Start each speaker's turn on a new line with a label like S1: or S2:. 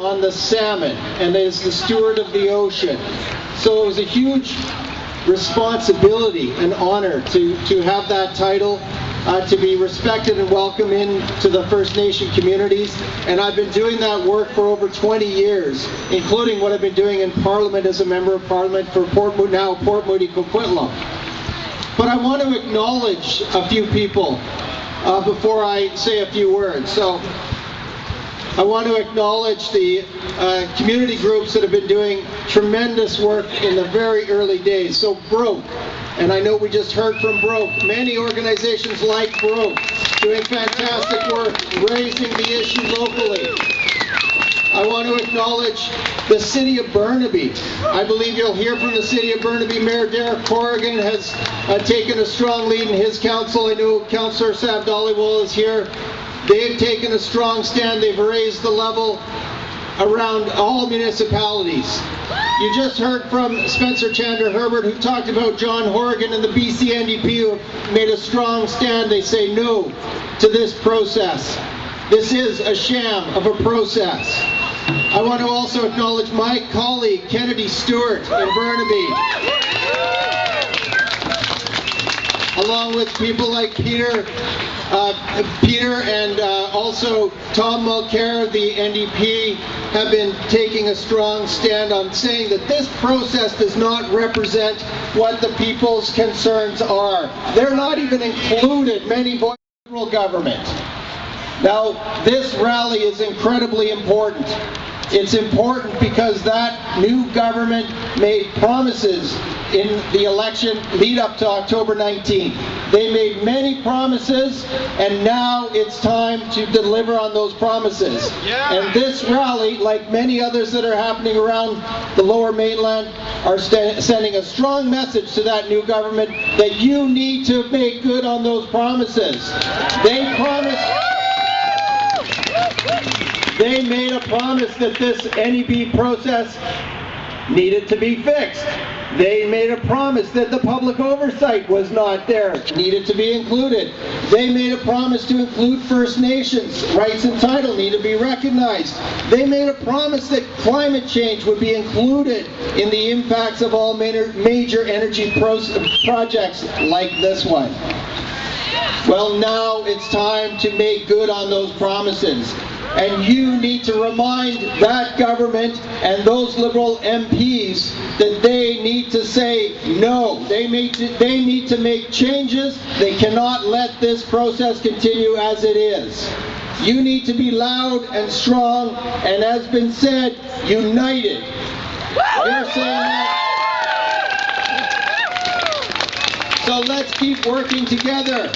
S1: on the salmon and is the steward of the ocean. So it was a huge responsibility and honor to have that title, to be respected and welcomed into the First Nation communities. And I've been doing that work for over 20 years, including what I've been doing in Parliament as a Member of Parliament for Port Moody Coquitlam. But I want to acknowledge a few people before I say a few words. So I want to acknowledge the community groups that have been doing tremendous work in the very early days. So Broke, and I know we just heard from Broke, many organizations like Broke doing fantastic work, raising the issue locally. I want to acknowledge the City of Burnaby. I believe you'll hear from the City of Burnaby. Mayor Derek Corrigan has taken a strong lead in his council. I know Councillor Sav Dhaliwal is here. They've taken a strong stand. They've raised the level around all municipalities. You just heard from Spencer Chandler Herbert, who talked about John Horgan and the BC NDP, who have made a strong stand. They say no to this process. This is a sham of a process. I want to also acknowledge my colleague, Kennedy Stewart in Burnaby, along with people like Peter and also Tom Mulcair, the NDP, have been taking a strong stand on saying that this process does not represent what the people's concerns are. They're not even included, many voice in the Liberal government. Now, this rally is incredibly important. It's important because that new government made promises in the election lead up to October 19th. They made many promises, and now it's time to deliver on those promises. Yeah. And this rally, like many others that are happening around the Lower Mainland, are sending a strong message to that new government that you need to make good on those promises. They made a promise that this NEB process needed to be fixed. They made a promise that the public oversight was not there, needed to be included. They made a promise to include First Nations. Rights and title need to be recognized. They made a promise that climate change would be included in the impacts of all major energy projects like this one. Well, now it's time to make good on those promises. And you need to remind that government and those Liberal MPs that they need to say no. They need to make changes. They cannot let this process continue as it is. You need to be loud and strong, and as been said, united. They're saying that. So let's keep working together.